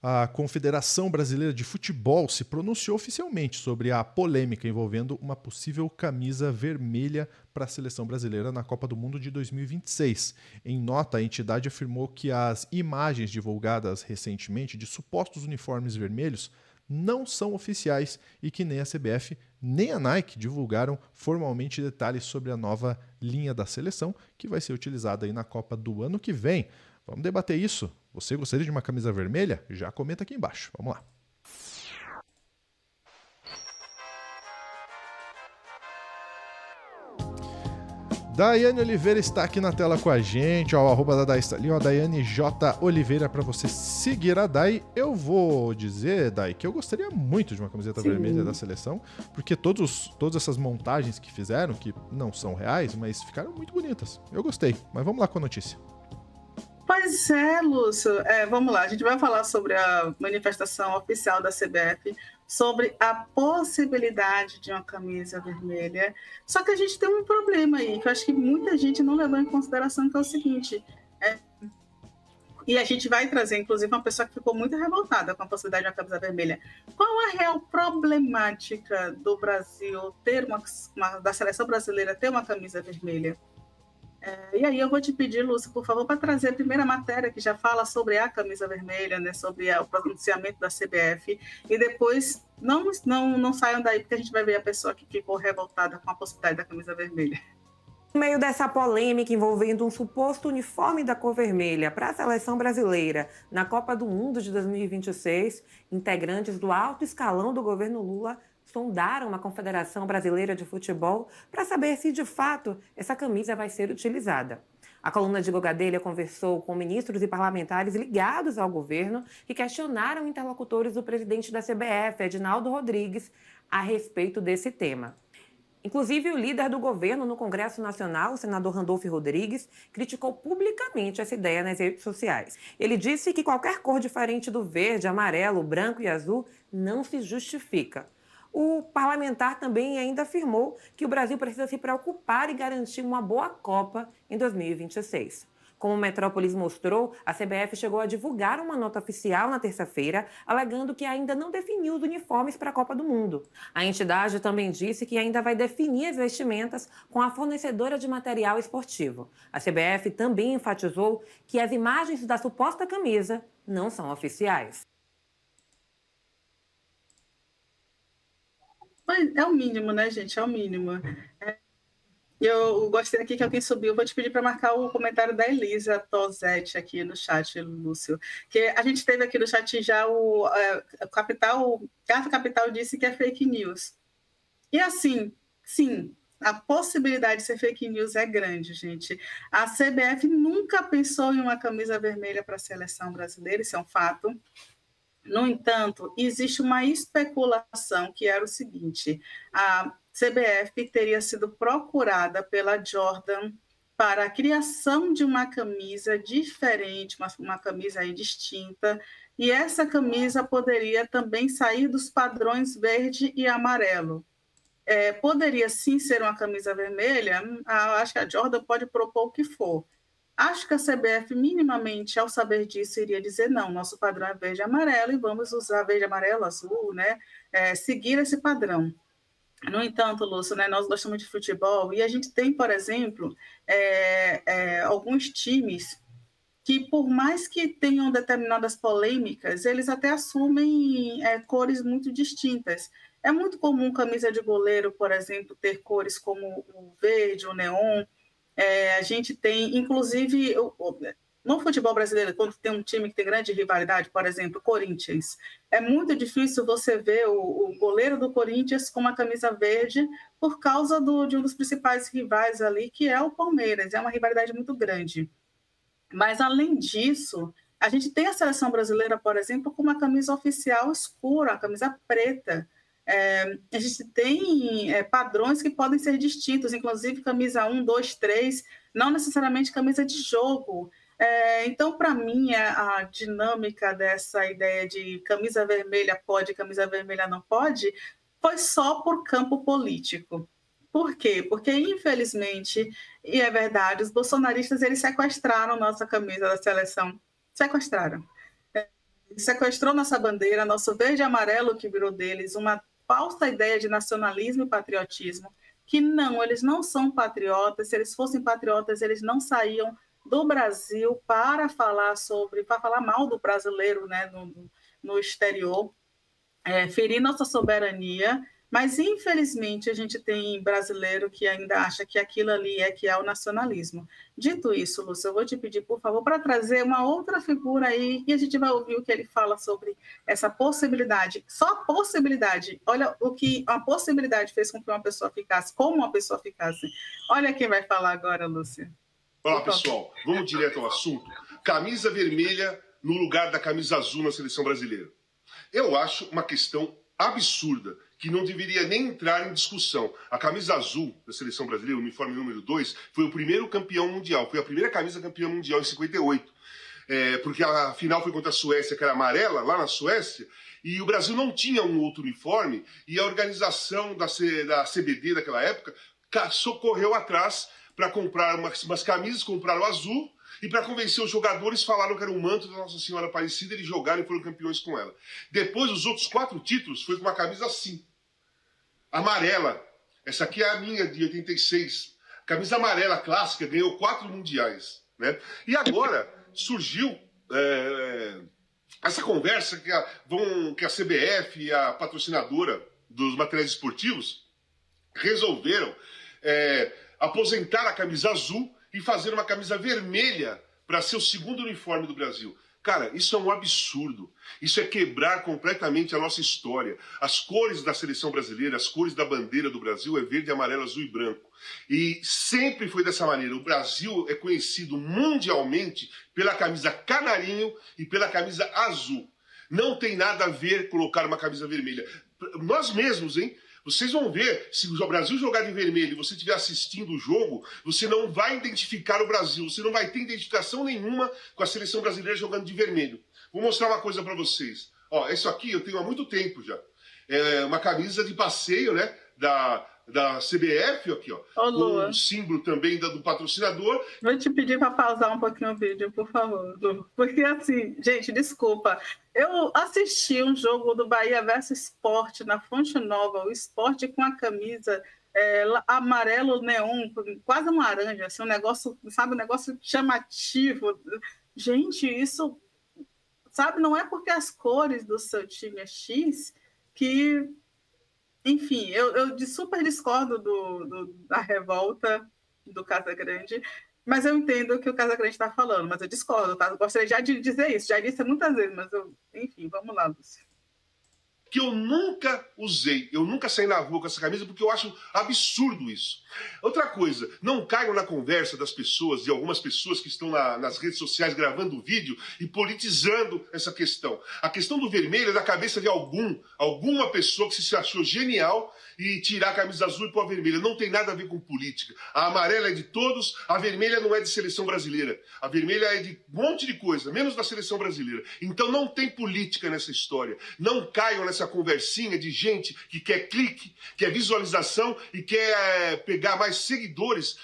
A Confederação Brasileira de Futebol se pronunciou oficialmente sobre a polêmica envolvendo uma possível camisa vermelha para a seleção brasileira na Copa do Mundo de 2026. Em nota, a entidade afirmou que as imagens divulgadas recentemente de supostos uniformes vermelhos não são oficiais e que nem a CBF nem a Nike divulgaram formalmente detalhes sobre a nova linha da seleção que vai ser utilizada aí na Copa do ano que vem. Vamos debater isso. Você gostaria de uma camisa vermelha? Já comenta aqui embaixo. Vamos lá. Daiane Oliveira está aqui na tela com a gente, ó, o arroba da Dai está ali, ó, Daiane J. Oliveira, para você seguir a Dai. Eu vou dizer, Dai, que eu gostaria muito de uma camiseta vermelha da seleção, porque todas essas montagens que fizeram, que não são reais, mas ficaram muito bonitas. Eu gostei, mas vamos lá com a notícia. Pois é, Lúcio. Vamos lá, a gente vai falar sobre a manifestação oficial da CBF, sobre a possibilidade de uma camisa vermelha. Só que a gente tem um problema aí, que eu acho que muita gente não levou em consideração, que é o seguinte, e a gente vai trazer, inclusive, uma pessoa que ficou muito revoltada com a possibilidade de uma camisa vermelha. Qual a real problemática do Brasil ter da seleção brasileira ter uma camisa vermelha? E aí eu vou te pedir, Lúcio, por favor, para trazer a primeira matéria que já fala sobre a camisa vermelha, né, sobre o pronunciamento da CBF, e depois não saiam daí, porque a gente vai ver a pessoa que ficou revoltada com a possibilidade da camisa vermelha. No meio dessa polêmica envolvendo um suposto uniforme da cor vermelha para a seleção brasileira na Copa do Mundo de 2026, integrantes do alto escalão do governo Lula sondaram a Confederação Brasileira de Futebol para saber se, de fato, essa camisa vai ser utilizada. A coluna de Gogadelha conversou com ministros e parlamentares ligados ao governo que questionaram interlocutores do presidente da CBF, Edinaldo Rodrigues, a respeito desse tema. Inclusive, o líder do governo no Congresso Nacional, o senador Randolfo Rodrigues, criticou publicamente essa ideia nas redes sociais. Ele disse que qualquer cor diferente do verde, amarelo, branco e azul não se justifica. O parlamentar também ainda afirmou que o Brasil precisa se preocupar e garantir uma boa Copa em 2026. Como o Metrópolis mostrou, a CBF chegou a divulgar uma nota oficial na terça-feira, alegando que ainda não definiu os uniformes para a Copa do Mundo. A entidade também disse que ainda vai definir as vestimentas com a fornecedora de material esportivo. A CBF também enfatizou que as imagens da suposta camisa não são oficiais. É o mínimo, né, gente? É o mínimo. Eu gostei aqui que alguém subiu. Vou te pedir para marcar o comentário da Elisa Tosetti aqui no chat, Lúcio. Que a gente teve aqui no chat já o Carta Capital disse que é fake news. E assim, sim, a possibilidade de ser fake news é grande, gente. A CBF nunca pensou em uma camisa vermelha para a seleção brasileira, isso é um fato. No entanto, existe uma especulação que era o seguinte: a CBF teria sido procurada pela Jordan para a criação de uma camisa diferente, uma camisa aí distinta, e essa camisa poderia também sair dos padrões verde e amarelo. Poderia sim ser uma camisa vermelha, acho que a Jordan pode propor o que for. Acho que a CBF, minimamente, ao saber disso, iria dizer, não, nosso padrão é verde e amarelo e vamos usar verde, amarelo, azul, né? Seguir esse padrão. No entanto, Lúcio, né, nós gostamos de futebol e a gente tem, por exemplo, alguns times que, por mais que tenham determinadas polêmicas, eles até assumem cores muito distintas. É muito comum camisa de goleiro, por exemplo, ter cores como o verde, o neon. A gente tem, inclusive, no futebol brasileiro, quando tem um time que tem grande rivalidade, por exemplo, Corinthians, é muito difícil você ver o goleiro do Corinthians com uma camisa verde por causa de um dos principais rivais ali, que é o Palmeiras. É uma rivalidade muito grande. Mas, além disso, a gente tem a seleção brasileira, por exemplo, com uma camisa oficial escura, a camisa preta. A gente tem padrões que podem ser distintos, inclusive camisa 1, 2, 3, não necessariamente camisa de jogo. Então, para mim, a dinâmica dessa ideia de camisa vermelha pode, camisa vermelha não pode, foi só por campo político. Por quê? Porque, infelizmente, e é verdade, os bolsonaristas eles sequestraram nossa camisa da seleção. Sequestraram. sequestrou nossa bandeira, nosso verde e amarelo que virou deles, uma falsa ideia de nacionalismo e patriotismo, que não, eles não são patriotas, se eles fossem patriotas, eles não saíam do Brasil para falar mal do brasileiro, né, no exterior, ferir nossa soberania, mas infelizmente a gente tem brasileiro que ainda acha que aquilo ali que é o nacionalismo. Dito isso, Lúcio, eu vou te pedir, por favor, para trazer uma outra figura aí e a gente vai ouvir o que ele fala sobre essa possibilidade. Só a possibilidade. Olha o que a possibilidade fez com que uma pessoa ficasse, como uma pessoa ficasse. Olha quem vai falar agora, Lúcio. Olá, pessoal. Vamos direto ao assunto. Camisa vermelha no lugar da camisa azul na seleção brasileira. Eu acho uma questão absurda, que não deveria nem entrar em discussão. A camisa azul da seleção brasileira, o uniforme número 2, foi o primeiro campeão mundial. Foi a primeira camisa campeã mundial em 58. Porque a final foi contra a Suécia, que era amarela, lá na Suécia, e o Brasil não tinha um outro uniforme, e a organização da CBD daquela época socorreu atrás para comprar umas camisas, compraram azul, e para convencer os jogadores, falaram que era um manto da Nossa Senhora Aparecida, eles jogaram e foram campeões com ela. Depois, os outros 4 títulos foi com uma camisa assim, amarela. Essa aqui é a minha, de 86. Camisa amarela clássica, ganhou 4 mundiais. Né? E agora surgiu essa conversa que a CBF, a patrocinadora dos materiais esportivos, resolveram aposentar a camisa azul e fazer uma camisa vermelha para ser o segundo uniforme do Brasil. Cara, isso é um absurdo. Isso é quebrar completamente a nossa história. As cores da seleção brasileira, as cores da bandeira do Brasil é verde, amarelo, azul e branco. E sempre foi dessa maneira. O Brasil é conhecido mundialmente pela camisa canarinho e pela camisa azul. Não tem nada a ver colocar uma camisa vermelha. Nós mesmos, hein? Vocês vão ver, se o Brasil jogar de vermelho e você estiver assistindo o jogo, você não vai identificar o Brasil, você não vai ter identificação nenhuma com a seleção brasileira jogando de vermelho. Vou mostrar uma coisa para vocês. Ó, isso aqui eu tenho há muito tempo já. É uma camisa de passeio, né, da CBF, aqui, ó, com o símbolo também do patrocinador. Vou te pedir para pausar um pouquinho o vídeo, por favor, Lu. Porque assim, gente, desculpa. Eu assisti um jogo do Bahia versus Sport na Fonte Nova, o Sport com a camisa amarelo neon, quase um laranja, assim, um negócio, sabe, um negócio chamativo. Gente, isso, sabe, não é porque as cores do seu time é X que... Enfim, eu super discordo da revolta do Casagrande, mas eu entendo o que o Casagrande está falando, mas eu discordo, tá? Eu gostaria já de dizer isso, já disse muitas vezes, mas enfim, vamos lá, Lúcio. Que eu nunca usei, eu nunca saí na rua com essa camisa porque eu acho absurdo isso. Outra coisa, não caiam na conversa das pessoas, de algumas pessoas que estão nas redes sociais gravando vídeo e politizando essa questão. A questão do vermelho é da cabeça de alguma pessoa que se achou genial e tirar a camisa azul e pôr a vermelha. Não tem nada a ver com política. A amarela é de todos, a vermelha não é de seleção brasileira. A vermelha é de um monte de coisa, menos da seleção brasileira. Então não tem política nessa história. Não caiam nessa conversinha de gente que quer clique, quer visualização e quer pegar mais seguidores,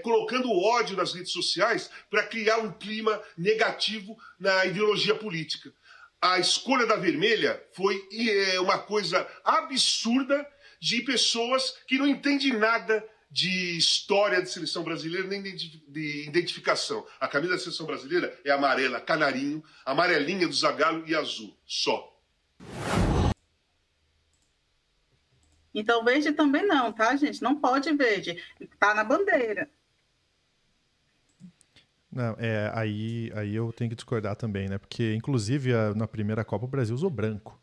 colocando ódio nas redes sociais para criar um clima negativo na ideologia política. A escolha da vermelha foi uma coisa absurda de pessoas que não entendem nada de história de seleção brasileira nem de identificação. A camisa da seleção brasileira é amarela, canarinho, amarelinha do Zagallo e azul, só. Então verde também não, tá, gente? Não pode verde, tá na bandeira. Não, aí eu tenho que discordar também, né? Porque, inclusive, na primeira Copa o Brasil usou branco.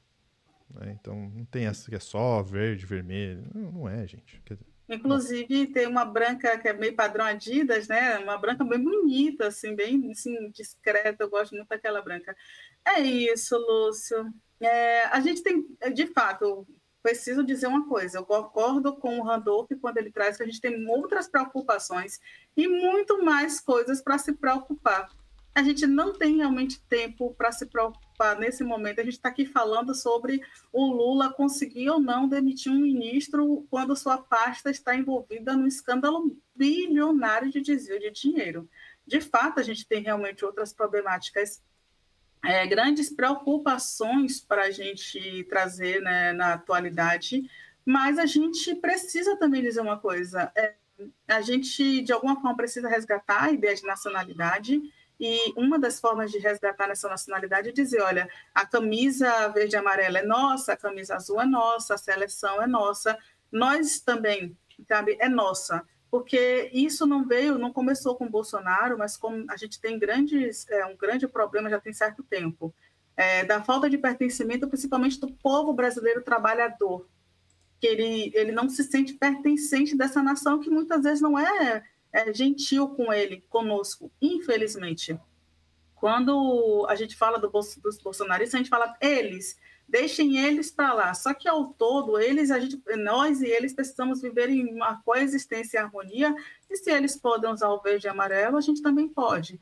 Então não tem essa que é só verde, vermelho. Não é, gente. Inclusive tem uma branca que é meio padrão Adidas, né? Uma branca bem bonita, assim, bem assim, discreta. Eu gosto muito daquela branca. É isso, Lúcio. A gente tem, de fato, preciso dizer uma coisa. Eu concordo com o Randolph quando ele traz que a gente tem outras preocupações e muito mais coisas para se preocupar. A gente não tem realmente tempo para se preocupar nesse momento. A gente está aqui falando sobre o Lula conseguir ou não demitir um ministro quando sua pasta está envolvida num escândalo bilionário de desvio de dinheiro. De fato, a gente tem realmente outras problemáticas grandes preocupações para a gente trazer, né, na atualidade, mas a gente precisa também dizer uma coisa, a gente, de alguma forma, precisa resgatar a ideia de nacionalidade, e uma das formas de resgatar essa nacionalidade é dizer, olha, a camisa verde e amarela é nossa, a camisa azul é nossa, a seleção é nossa, nós também, sabe, é nossa. Porque isso não começou com o Bolsonaro, mas como a gente tem um grande problema já tem certo tempo, da falta de pertencimento, principalmente do povo brasileiro trabalhador, que ele não se sente pertencente dessa nação que muitas vezes não é gentil com ele, conosco, infelizmente. Quando a gente fala dos bolsonaristas, a gente fala eles, deixem eles para lá. Só que ao todo, nós e eles precisamos viver em uma coexistência e harmonia, e se eles podem usar o verde e amarelo, a gente também pode.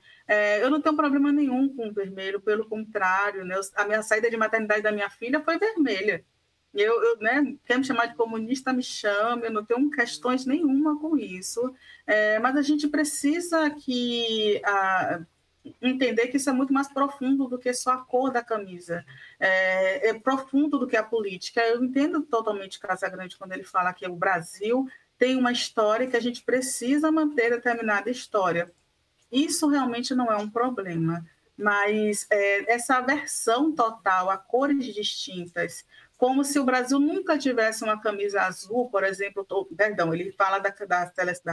Eu não tenho problema nenhum com o vermelho, pelo contrário, né? A minha saída de maternidade da minha filha foi vermelha. Né, quer me chamar de comunista, me chame, eu não tenho questões nenhuma com isso, mas a gente precisa entender que isso é muito mais profundo do que só a cor da camisa, é profundo do que a política. Eu entendo totalmente Casagrande quando ele fala que o Brasil tem uma história que a gente precisa manter determinada história. Isso realmente não é um problema, mas essa aversão total a cores distintas, como se o Brasil nunca tivesse uma camisa azul, por exemplo, ele fala da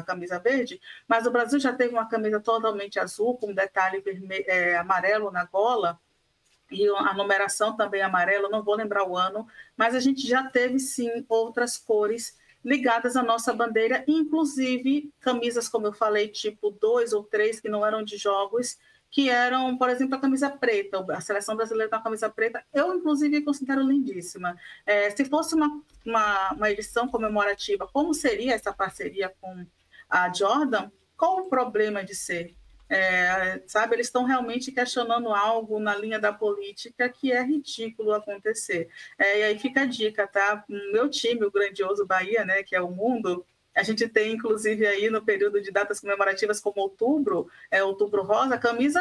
camisa verde, mas o Brasil já teve uma camisa totalmente azul, com detalhe amarelo na gola, e a numeração também amarela, não vou lembrar o ano, mas a gente já teve, sim, outras cores ligadas à nossa bandeira, inclusive camisas, como eu falei, tipo 2 ou 3, que não eram de jogos, que eram, por exemplo, a camisa preta, a seleção brasileira com a camisa preta, eu, inclusive, considero lindíssima. Se fosse uma edição comemorativa, como seria essa parceria com a Jordan? Qual o problema de ser? Sabe, eles estão realmente questionando algo na linha da política que é ridículo acontecer. E aí fica a dica, tá? O meu time, o grandioso Bahia, né, que é o mundo, a gente tem, inclusive, aí no período de datas comemorativas como outubro rosa, camisa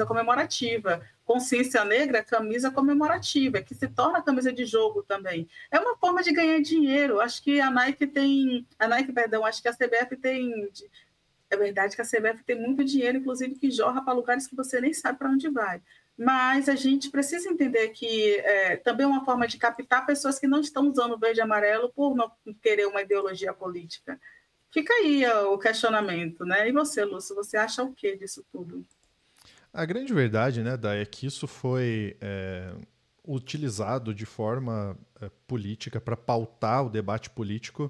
comemorativa. Consciência negra, camisa comemorativa, que se torna camisa de jogo também. É uma forma de ganhar dinheiro. Acho que acho que a CBF tem... É verdade que a CBF tem muito dinheiro, inclusive, que jorra para lugares que você nem sabe para onde vai. Mas a gente precisa entender que também é uma forma de captar pessoas que não estão usando verde e amarelo por não querer uma ideologia política. Fica aí o questionamento, né? E você, Lúcio, você acha o que disso tudo? A grande verdade, né, Day, é que isso foi utilizado de forma política para pautar o debate político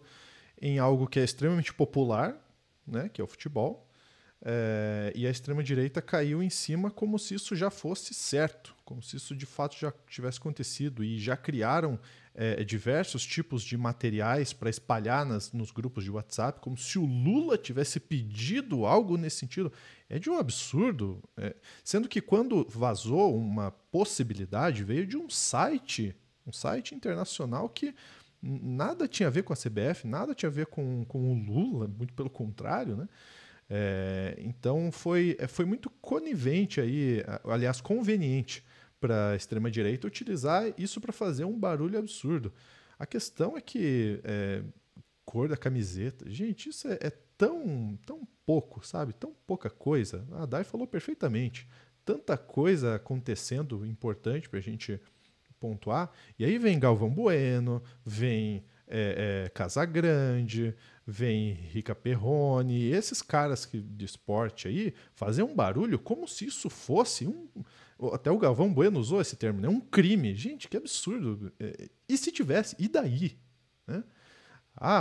em algo que é extremamente popular, né, que é o futebol, e a extrema-direita caiu em cima como se isso já fosse certo, como se isso de fato já tivesse acontecido, e já criaram diversos tipos de materiais para espalhar nos grupos de WhatsApp, como se o Lula tivesse pedido algo nesse sentido. É de um absurdo, sendo que quando vazou uma possibilidade, veio de um site internacional que nada tinha a ver com a CBF, nada tinha a ver com o Lula, muito pelo contrário, né? Então foi muito conivente aí, aliás, conveniente para a extrema-direita utilizar isso para fazer um barulho absurdo. A questão é que cor da camiseta, gente, isso é tão pouco, sabe? Tão pouca coisa. A Day falou perfeitamente. Tanta coisa acontecendo importante para a gente pontuar, e aí vem Galvão Bueno, vem Casagrande, vem Rica Perrone, esses caras de esporte aí fazem um barulho como se isso fosse até o Galvão Bueno usou esse termo, né? Um crime. Gente, que absurdo. E se tivesse? E daí? Né?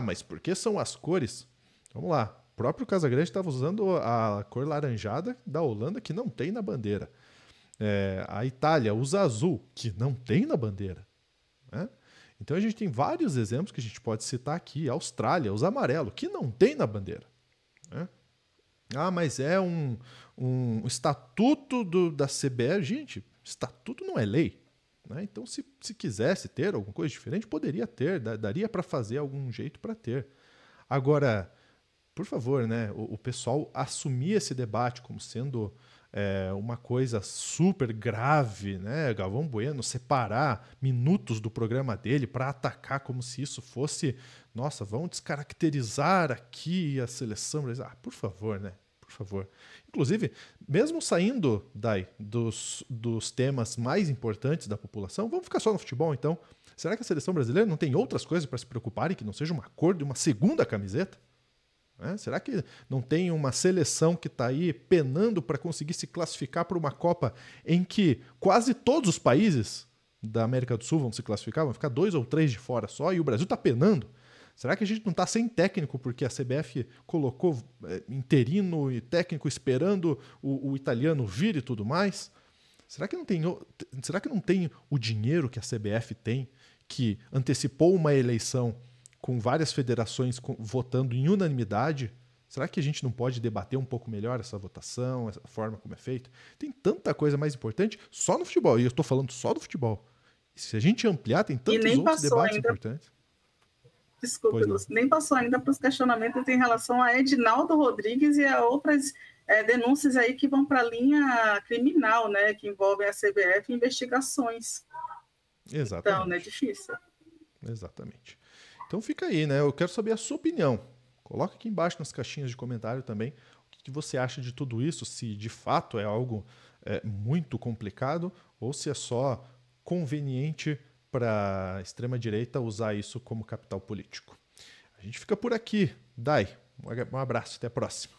Mas por que são as cores? Vamos lá. O próprio Casagrande estava usando a cor laranjada da Holanda, que não tem na bandeira. A Itália usa azul, que não tem na bandeira. Né? Então a gente tem vários exemplos que a gente pode citar aqui. A Austrália usa amarelo, que não tem na bandeira. Né? Mas é um estatuto da CBF. Gente, estatuto não é lei. Né? Então se quisesse ter alguma coisa diferente, poderia ter, daria para fazer algum jeito para ter. Agora, por favor, né, o pessoal assumir esse debate como sendo uma coisa super grave, né? Galvão Bueno separar minutos do programa dele para atacar como se isso fosse, nossa, vão descaracterizar aqui a seleção brasileira. Por favor, né? Por favor. Inclusive, mesmo saindo, Dai, dos temas mais importantes da população, vamos ficar só no futebol, então. Será que a seleção brasileira não tem outras coisas para se preocuparem que não seja uma cor de uma segunda camiseta? Será que não tem uma seleção que está aí penando para conseguir se classificar para uma Copa em que quase todos os países da América do Sul vão se classificar, vão ficar 2 ou 3 de fora só, e o Brasil está penando? Será que a gente não está sem técnico porque a CBF colocou interino e técnico esperando o italiano vir e tudo mais? Será que não tem o dinheiro que a CBF tem, que antecipou uma eleição com várias federações votando em unanimidade? Será que a gente não pode debater um pouco melhor essa votação, essa forma como é feito? Tem tanta coisa mais importante só no futebol, e eu estou falando só do futebol. E se a gente ampliar, tem tantos outros debates importantes. Desculpe, Lúcio, nem passou ainda para os questionamentos em relação a Edinaldo Rodrigues e a outras denúncias aí que vão para a linha criminal, né, que envolvem a CBF e investigações. Exatamente. Então, é difícil. Exatamente. Então fica aí, né? Eu quero saber a sua opinião. Coloca aqui embaixo nas caixinhas de comentário também o que você acha de tudo isso, se de fato é algo muito complicado ou se é só conveniente para a extrema-direita usar isso como capital político. A gente fica por aqui. Dai, um abraço, até a próxima.